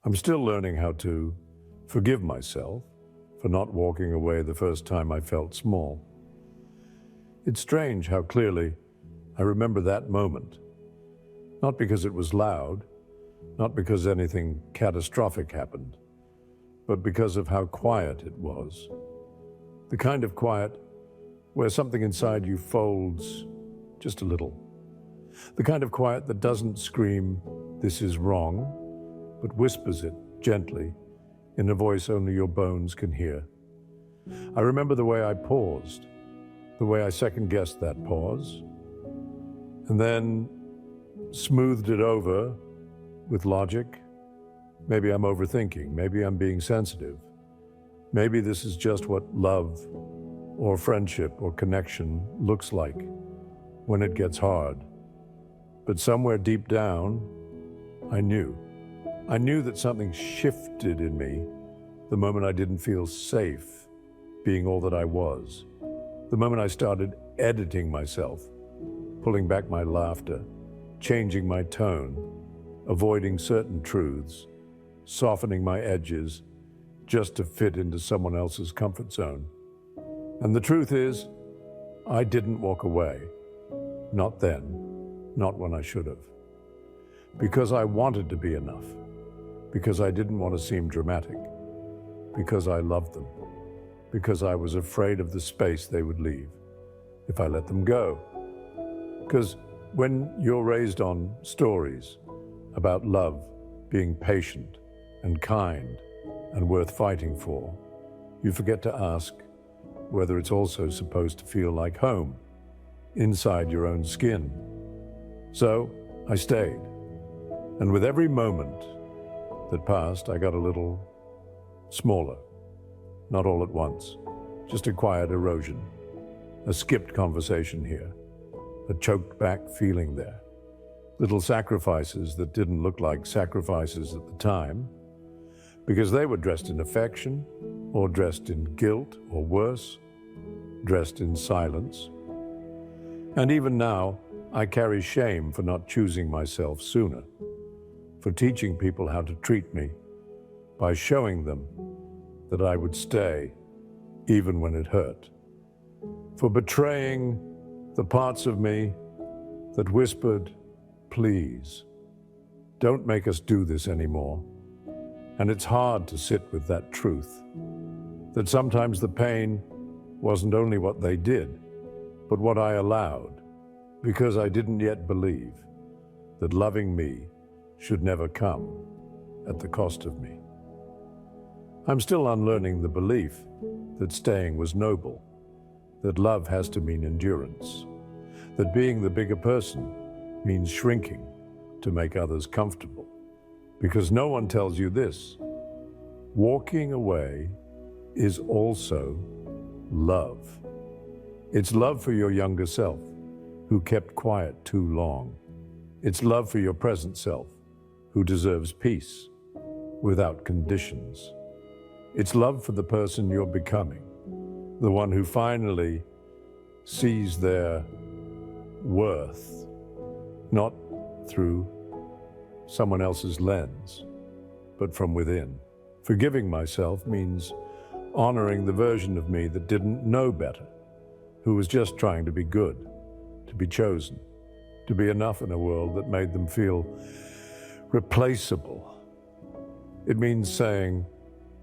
I'm still learning how to forgive myself for not walking away the first time I felt small. It's strange how clearly I remember that moment, not because it was loud, not because anything catastrophic happened, but because of how quiet it was. The kind of quiet where something inside you folds just a little. The kind of quiet that doesn't scream, "This is wrong," but whispers it gently in a voice only your bones can hear. I remember the way I paused, the way I second-guessed that pause, and then smoothed it over with logic. Maybe I'm overthinking, maybe I'm being sensitive. Maybe this is just what love or friendship or connection looks like when it gets hard. But somewhere deep down, I knew. I knew that something shifted in me the moment I didn't feel safe being all that I was. The moment I started editing myself, pulling back my laughter, changing my tone, avoiding certain truths, softening my edges just to fit into someone else's comfort zone. And the truth is, I didn't walk away. Not then, not when I should have. Because I wanted to be enough. Because I didn't want to seem dramatic. Because I loved them. Because I was afraid of the space they would leave if I let them go. Because when you're raised on stories about love being patient and kind and worth fighting for, you forget to ask whether it's also supposed to feel like home, inside your own skin. So I stayed. And with every moment that passed, I got a little smaller. Not all at once, just a quiet erosion, a skipped conversation here, a choked back feeling there. Little sacrifices that didn't look like sacrifices at the time, because they were dressed in affection, or dressed in guilt, or worse, dressed in silence. And even now, I carry shame for not choosing myself sooner, for teaching people how to treat me, by showing them that I would stay even when it hurt, for betraying the parts of me that whispered, "Please, don't make us do this anymore." And it's hard to sit with that truth, that sometimes the pain wasn't only what they did, but what I allowed, because I didn't yet believe that loving me should never come at the cost of me. I'm still unlearning the belief that staying was noble, that love has to mean endurance, that being the bigger person means shrinking to make others comfortable. Because no one tells you this: walking away is also love. It's love for your younger self, who kept quiet too long. It's love for your present self, who deserves peace without conditions. It's love for the person you're becoming, the one who finally sees their worth, not through someone else's lens, but from within. Forgiving myself means honoring the version of me that didn't know better, who was just trying to be good, to be chosen, to be enough in a world that made them feel replaceable. It means saying,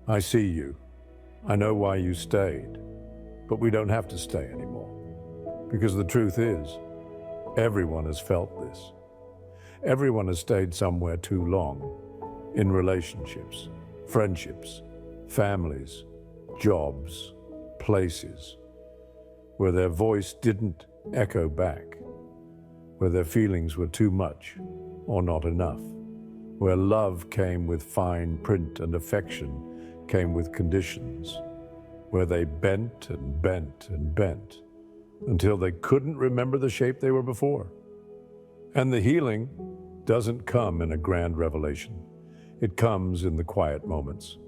"I see you. I know why you stayed, but we don't have to stay anymore." Because the truth is, everyone has felt this. Everyone has stayed somewhere too long, in relationships, friendships, families, jobs, places, where their voice didn't echo back, where their feelings were too much or not enough, where love came with fine print and affection came with conditions, where they bent and bent and bent until they couldn't remember the shape they were before. And the healing doesn't come in a grand revelation. It comes in the quiet moments.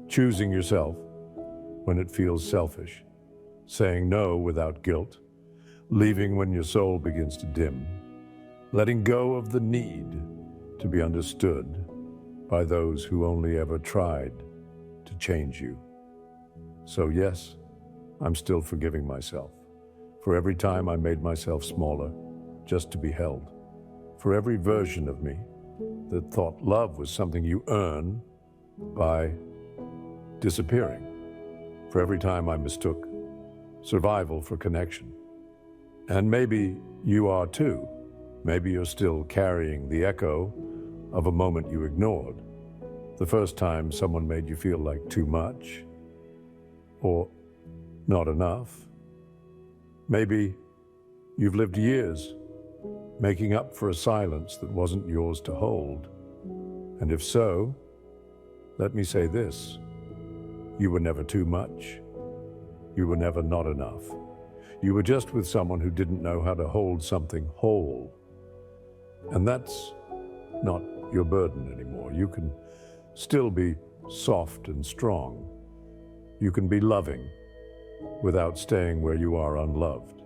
Choosing yourself when it feels selfish, saying no without guilt, leaving when your soul begins to dim, letting go of the need to be understood, by those who only ever tried to change you. So yes, I'm still forgiving myself for every time I made myself smaller just to be held, for every version of me that thought love was something you earn by disappearing, for every time I mistook survival for connection. And maybe you are too. Maybe you're still carrying the echo of a moment you ignored, the first time someone made you feel like too much or not enough. Maybe you've lived years making up for a silence that wasn't yours to hold. And if so, let me say this: you were never too much. You were never not enough. You were just with someone who didn't know how to hold something whole. And that's not your burden anymore. You can still be soft and strong. You can be loving without staying where you are unloved.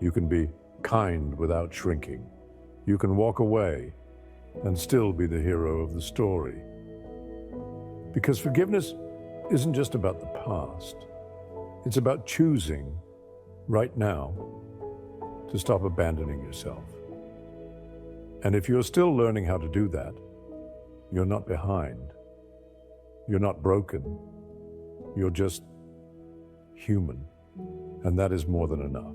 You can be kind without shrinking. You can walk away and still be the hero of the story. Because forgiveness isn't just about the past. It's about choosing right now to stop abandoning yourself. And if you're still learning how to do that, you're not behind. You're not broken. You're just human. And that is more than enough.